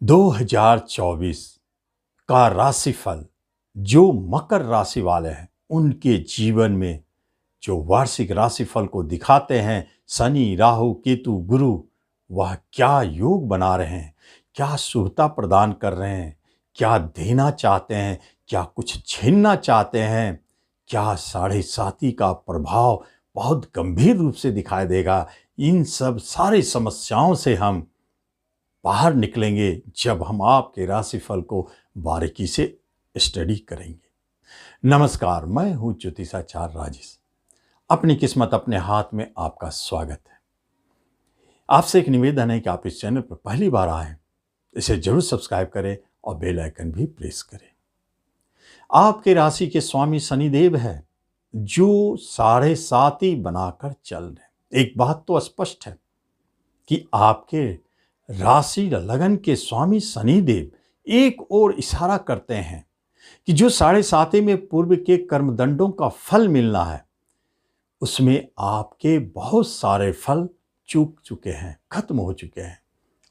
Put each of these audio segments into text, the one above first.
2024 का राशिफल जो मकर राशि वाले हैं उनके जीवन में जो वार्षिक राशिफल को दिखाते हैं शनि, राहु, केतु, गुरु, वह क्या योग बना रहे हैं, क्या शुभता प्रदान कर रहे हैं, क्या देना चाहते हैं, क्या कुछ छीनना चाहते हैं, क्या साढ़े साती का प्रभाव बहुत गंभीर रूप से दिखाई देगा। इन सब सारी समस्याओं से हम बाहर निकलेंगे जब हम आपके राशिफल को बारीकी से स्टडी करेंगे। नमस्कार, मैं हूं ज्योतिषाचार्य राजेश। अपनी किस्मत अपने हाथ में आपका स्वागत है। आपसे एक निवेदन है कि आप इस चैनल पर पहली बार आए, इसे जरूर सब्सक्राइब करें और बेल आइकन भी प्रेस करें। आपके राशि के स्वामी शनिदेव है जो साढ़े साती बनाकर चल रहे। एक बात तो स्पष्ट है कि आपके राशि लगन के स्वामी शनिदेव एक और इशारा करते हैं कि जो साढ़े साती में पूर्व के कर्मदंडों का फल मिलना है उसमें आपके बहुत सारे फल चूक चुके हैं, खत्म हो चुके हैं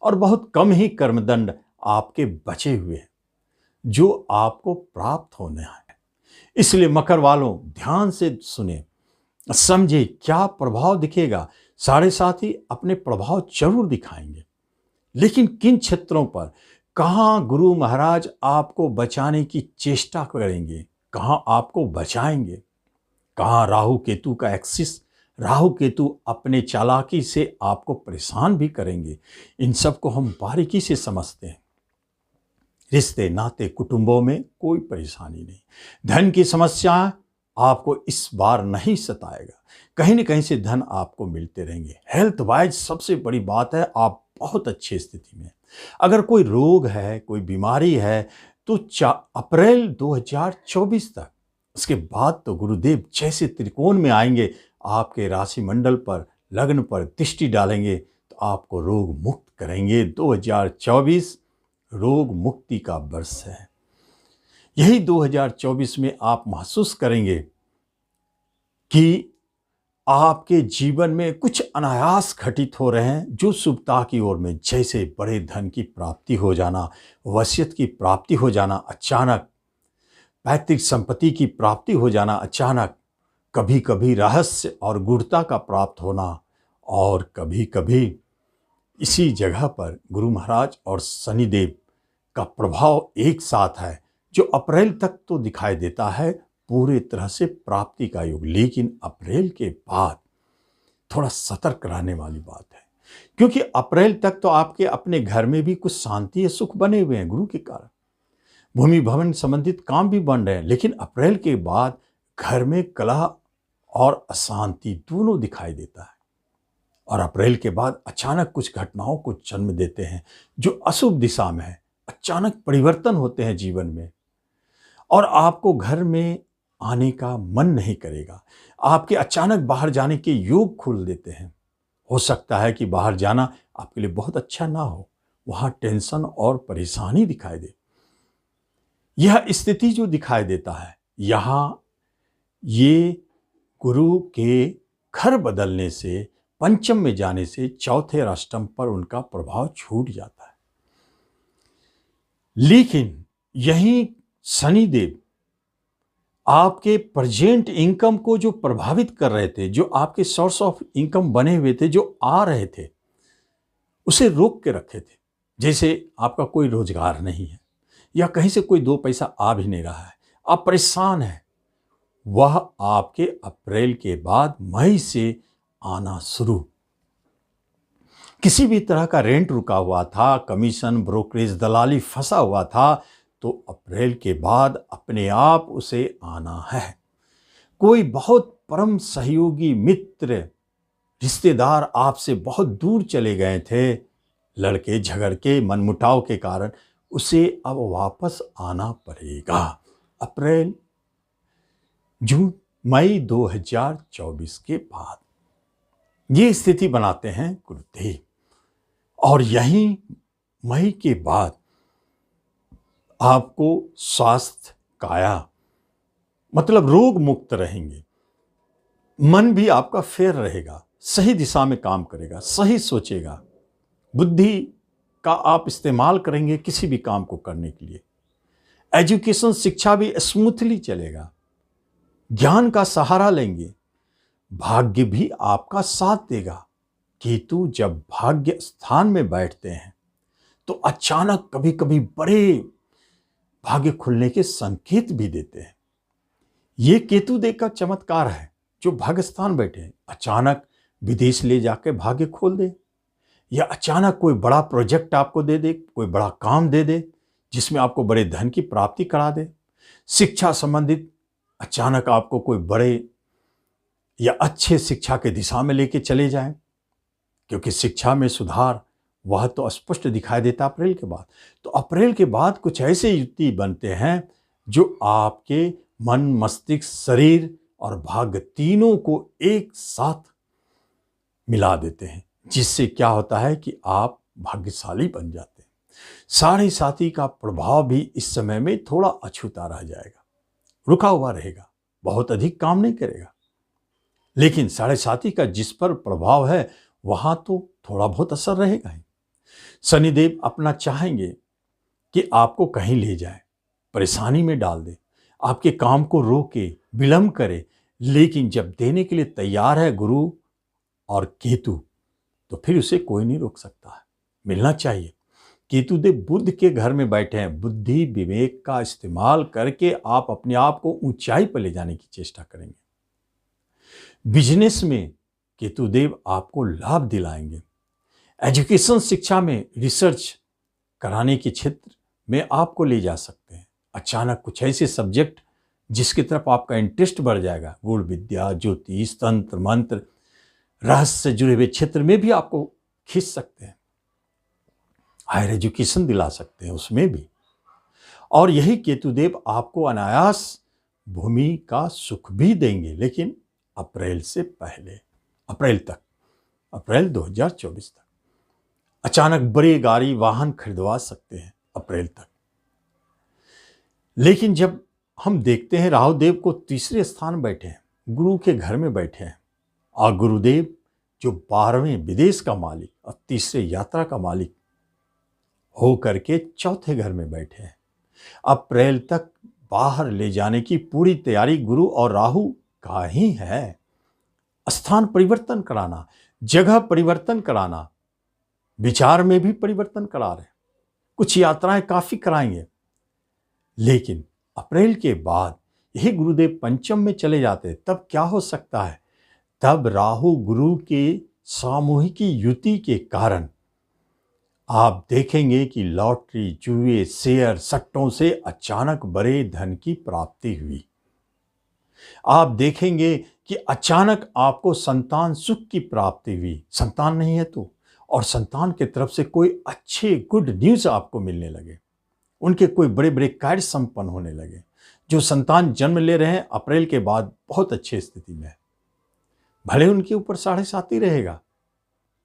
और बहुत कम ही कर्मदंड आपके बचे हुए हैं जो आपको प्राप्त होने हैं। इसलिए मकर वालों ध्यान से सुने, समझे क्या प्रभाव दिखेगा। साढ़े साती अपने प्रभाव जरूर दिखाएंगे, लेकिन किन क्षेत्रों पर, कहाँ गुरु महाराज आपको बचाने की चेष्टा करेंगे, कहाँ आपको बचाएंगे, कहाँ राहु केतु का एक्सिस, राहु केतु अपने चालाकी से आपको परेशान भी करेंगे। इन सब को हम बारीकी से समझते हैं। रिश्ते नाते कुटुंबों में कोई परेशानी नहीं, धन की समस्या आपको इस बार नहीं सताएगा, कहीं न कहीं से धन आपको मिलते रहेंगे। हेल्थ वाइज सबसे बड़ी बात है, आप बहुत अच्छी स्थिति में। अगर कोई रोग है, कोई बीमारी है तो अप्रैल 2024 तक, उसके बाद तो गुरुदेव जैसे त्रिकोण में आएंगे, आपके राशि मंडल पर, लग्न पर दृष्टि डालेंगे तो आपको रोग मुक्त करेंगे। 2024 रोग मुक्ति का वर्ष है। यही 2024 में आप महसूस करेंगे कि आपके जीवन में कुछ अनायास घटित हो रहे हैं जो शुभता की ओर में, जैसे बड़े धन की प्राप्ति हो जाना, वसीयत की प्राप्ति हो जाना अचानक, पैतृक संपत्ति की प्राप्ति हो जाना अचानक, कभी कभी रहस्य और गूढ़ता का प्राप्त होना, और कभी कभी इसी जगह पर गुरु महाराज और शनिदेव का प्रभाव एक साथ है जो अप्रैल तक तो दिखाई देता है पूरे तरह से प्राप्ति का योग। लेकिन अप्रैल के बाद थोड़ा सतर्क रहने वाली बात है, क्योंकि अप्रैल तक तो आपके अपने घर में भी कुछ शांति या सुख बने हुए हैं गुरु के कारण, भूमि भवन संबंधित काम भी बन रहे हैं। लेकिन अप्रैल के बाद घर में कलह और अशांति दोनों दिखाई देता है, और अप्रैल के बाद अचानक कुछ घटनाओं को जन्म देते हैं जो अशुभ दिशा में है। अचानक परिवर्तन होते हैं जीवन में और आपको घर में आने का मन नहीं करेगा। आपके अचानक बाहर जाने के योग खुल देते हैं। हो सकता है कि बाहर जाना आपके लिए बहुत अच्छा ना हो, वहां टेंशन और परेशानी दिखाई दे। यह स्थिति जो दिखाई देता है, यहां ये गुरु के घर बदलने से, पंचम में जाने से चौथे और अष्टम पर उनका प्रभाव छूट जाता है। लेकिन यही शनिदेव आपके प्रेजेंट इनकम को जो प्रभावित कर रहे थे, जो आपके सोर्स ऑफ इनकम बने हुए थे, जो आ रहे थे, उसे रोक के रखे थे। जैसे आपका कोई रोजगार नहीं है या कहीं से कोई दो पैसा आ भी नहीं रहा है, आप परेशान हैं, वह आपके अप्रैल के बाद मई से आना शुरू। किसी भी तरह का रेंट रुका हुआ था, कमीशन, ब्रोकरेज, दलाली फंसा हुआ था, तो अप्रैल के बाद अपने आप उसे आना है। कोई बहुत परम सहयोगी मित्र, रिश्तेदार आपसे बहुत दूर चले गए थे, लड़के झगड़ के, मनमुटाव के कारण, उसे अब वापस आना पड़ेगा। अप्रैल, जून, मई 2024 के बाद ये स्थिति बनाते हैं गुरुदेव। और यही मई के बाद आपको स्वास्थ्य, काया, मतलब रोग मुक्त रहेंगे, मन भी आपका फेर रहेगा, सही दिशा में काम करेगा, सही सोचेगा, बुद्धि का आप इस्तेमाल करेंगे किसी भी काम को करने के लिए। एजुकेशन, शिक्षा भी स्मूथली चलेगा। ज्ञान का सहारा लेंगे, भाग्य भी आपका साथ देगा। केतु जब भाग्य स्थान में बैठते हैं तो अचानक कभी कभी बड़े भाग्य खुलने के संकेत भी देते हैं। ये केतु देव का चमत्कार है, जो भाग्य स्थान बैठे हैं, अचानक विदेश ले जाके भाग्य खोल दे, या अचानक कोई बड़ा प्रोजेक्ट आपको दे दे, कोई बड़ा काम दे दे जिसमें आपको बड़े धन की प्राप्ति करा दे। शिक्षा संबंधित अचानक आपको कोई बड़े या अच्छे शिक्षा के दिशा में लेके चले जाएं, क्योंकि शिक्षा में सुधार वह तो स्पष्ट दिखाई देता अप्रैल के बाद। तो अप्रैल के बाद कुछ ऐसे युक्ति बनते हैं जो आपके मन, मस्तिष्क, शरीर और भाग्य तीनों को एक साथ मिला देते हैं, जिससे क्या होता है कि आप भाग्यशाली बन जाते हैं। साढ़े साथी का प्रभाव भी इस समय में थोड़ा अछूता रह जाएगा, रुका हुआ रहेगा, बहुत अधिक काम नहीं करेगा। लेकिन साढ़े साथी का जिस पर प्रभाव है वहां तो थोड़ा बहुत असर रहेगा ही। शनिदेव अपना चाहेंगे कि आपको कहीं ले जाए, परेशानी में डाल दे, आपके काम को रोके, विलंब करे, लेकिन जब देने के लिए तैयार है गुरु और केतु, तो फिर उसे कोई नहीं रोक सकता है, मिलना चाहिए। केतु देव बुध के घर में बैठे हैं। बुद्धि विवेक का इस्तेमाल करके आप अपने आप को ऊंचाई पर ले जाने की चेष्टा करेंगे। बिजनेस में केतु देव आपको लाभ दिलाएंगे। एजुकेशन, शिक्षा में, रिसर्च कराने के क्षेत्र में आपको ले जा सकते हैं। अचानक कुछ ऐसे सब्जेक्ट जिसकी तरफ आपका इंटरेस्ट बढ़ जाएगा, गूढ़ विद्या, ज्योतिष, तंत्र मंत्र, रहस्य से जुड़े हुए क्षेत्र में भी आपको खींच सकते हैं। हायर एजुकेशन दिला सकते हैं उसमें भी। और यही केतुदेव आपको अनायास भूमि का सुख भी देंगे, लेकिन अप्रैल से पहले, अप्रैल तक, अप्रैल 2024 तक। अचानक बड़ी गाड़ी, वाहन खरीदवा सकते हैं अप्रैल तक। लेकिन जब हम देखते हैं राहु देव को तीसरे स्थान बैठे हैं, गुरु के घर में बैठे हैं, और गुरुदेव जो 12वें विदेश का मालिक और तीसरे यात्रा का मालिक हो करके चौथे घर में बैठे हैं। अप्रैल तक बाहर ले जाने की पूरी तैयारी गुरु और राहु का ही है। स्थान परिवर्तन कराना, जगह परिवर्तन कराना, विचार में भी परिवर्तन करा रहे, कुछ यात्राएं काफी कराएंगे। लेकिन अप्रैल के बाद यही गुरुदेव पंचम में चले जाते, तब क्या हो सकता है? तब राहु गुरु के सामूहिक युति के कारण आप देखेंगे कि लॉटरी, जुए, शेयर, सट्टों से अचानक बड़े धन की प्राप्ति हुई। आप देखेंगे कि अचानक आपको संतान सुख की प्राप्ति हुई। संतान नहीं है तो, और संतान की तरफ से कोई अच्छे गुड न्यूज आपको मिलने लगे, उनके कोई बड़े बड़े कार्य संपन्न होने लगे। जो संतान जन्म ले रहे हैं अप्रैल के बाद बहुत अच्छी स्थिति में है। भले उनके ऊपर साढ़े सात ही रहेगा,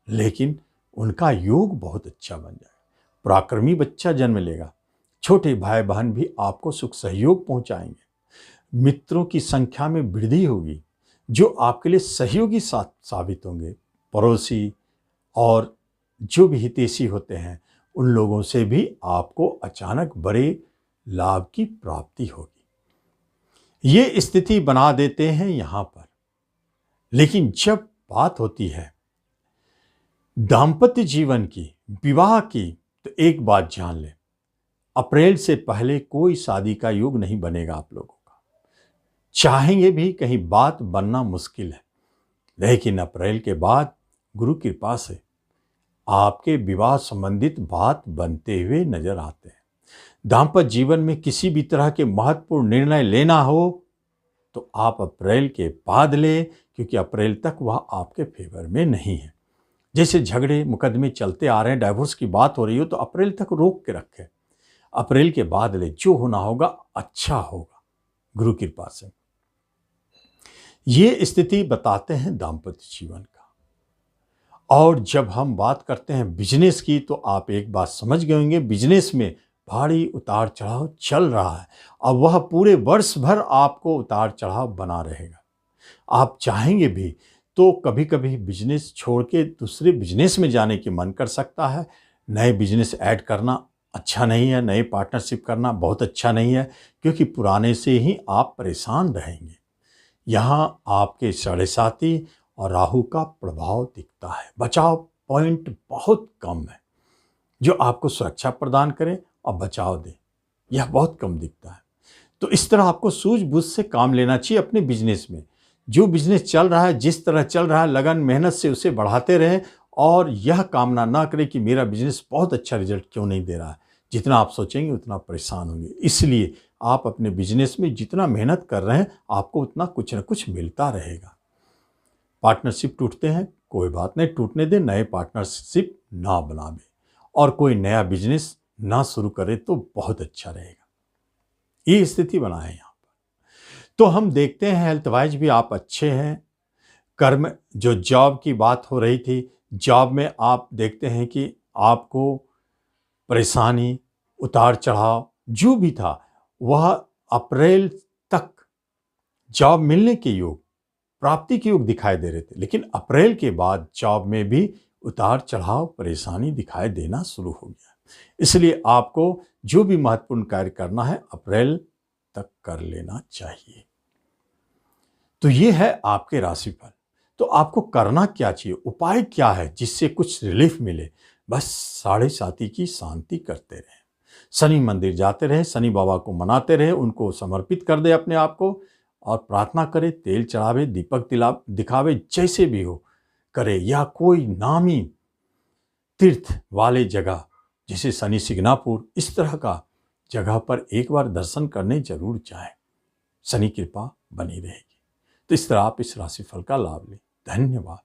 लेकिन उनका योग बहुत अच्छा बन जाएगा। पराक्रमी बच्चा जन्म लेगा। छोटे भाई बहन भी आपको सुख सहयोग पहुंचाएंगे। मित्रों की संख्या में वृद्धि होगी जो आपके लिए सहयोगी साबित होंगे। पड़ोसी और जो भी हितैषी होते हैं उन लोगों से भी आपको अचानक बड़े लाभ की प्राप्ति होगी। ये स्थिति बना देते हैं यहां पर। लेकिन जब बात होती है दाम्पत्य जीवन की, विवाह की, तो एक बात जान लें, अप्रैल से पहले कोई शादी का योग नहीं बनेगा आप लोगों का। चाहेंगे भी कहीं बात बनना मुश्किल है, लेकिन अप्रैल के बाद गुरु कृपा से आपके विवाह संबंधित बात बनते हुए नजर आते हैं। दाम्पत्य जीवन में किसी भी तरह के महत्वपूर्ण निर्णय लेना हो तो आप अप्रैल के बाद लें, क्योंकि अप्रैल तक वह आपके फेवर में नहीं है। जैसे झगड़े मुकदमे चलते आ रहे हैं, डाइवोर्स की बात हो रही हो, तो अप्रैल तक रोक के रखें। अप्रैल के बाद ले, जो होना होगा अच्छा होगा गुरु कृपा से। ये स्थिति बताते हैं दाम्पत्य जीवन का। और जब हम बात करते हैं बिजनेस की, तो आप एक बात समझ गए होंगे, बिजनेस में भारी उतार चढ़ाव चल रहा है। अब वह पूरे वर्ष भर आपको उतार चढ़ाव बना रहेगा। आप चाहेंगे भी तो कभी कभी बिजनेस छोड़ के दूसरे बिजनेस में जाने की मन कर सकता है, नए बिजनेस ऐड करना अच्छा नहीं है, नए पार्टनरशिप करना बहुत अच्छा नहीं है, क्योंकि पुराने से ही आप परेशान रहेंगे। यहाँ आपके साढ़े साथी और राहु का प्रभाव दिखता है। बचाव पॉइंट बहुत कम है जो आपको सुरक्षा प्रदान करे और बचाव दे, यह बहुत कम दिखता है। तो इस तरह आपको सूझबूझ से काम लेना चाहिए अपने बिजनेस में। जो बिजनेस चल रहा है, जिस तरह चल रहा है, लगन मेहनत से उसे बढ़ाते रहें और यह कामना ना करें कि मेरा बिजनेस बहुत अच्छा रिजल्ट क्यों नहीं दे रहा है। जितना आप सोचेंगे उतना परेशान होंगे। इसलिए आप अपने बिजनेस में जितना मेहनत कर रहे हैं, आपको उतना कुछ ना कुछ मिलता रहेगा। पार्टनरशिप टूटते हैं, कोई बात नहीं, टूटने दें, नए पार्टनरशिप ना बनावे और कोई नया बिजनेस ना शुरू करे तो बहुत अच्छा रहेगा। ये स्थिति बना है यहाँ पर। तो हम देखते हैं हेल्थ वाइज भी आप अच्छे हैं। कर्म, जो जॉब की बात हो रही थी, जॉब में आप देखते हैं कि आपको परेशानी, उतार चढ़ाव जो भी था वह अप्रैल तक जॉब मिलने के योग, प्राप्ति के योग दिखाई दे रहे थे, लेकिन अप्रैल के बाद जॉब में भी उतार चढ़ाव, परेशानी दिखाई देना शुरू हो गया। इसलिए आपको जो भी महत्वपूर्ण कार्य करना है अप्रैल तक कर लेना चाहिए। तो ये है आपके राशिफल। तो आपको करना क्या चाहिए, उपाय क्या है जिससे कुछ रिलीफ मिले? बस साढ़े साथी की शांति करते रहें, शनि मंदिर जाते रहे, शनि बाबा को मनाते रहे, उनको समर्पित कर दे अपने आप को और प्रार्थना करे, तेल चढ़ावे, दीपक दिखावे, जैसे भी हो करे, या कोई नामी तीर्थ वाले जगह जैसे शनि सिग्नापुर, इस तरह का जगह पर एक बार दर्शन करने जरूर जाएं। शनि कृपा बनी रहेगी। तो इस तरह आप इस राशिफल का लाभ लें। धन्यवाद।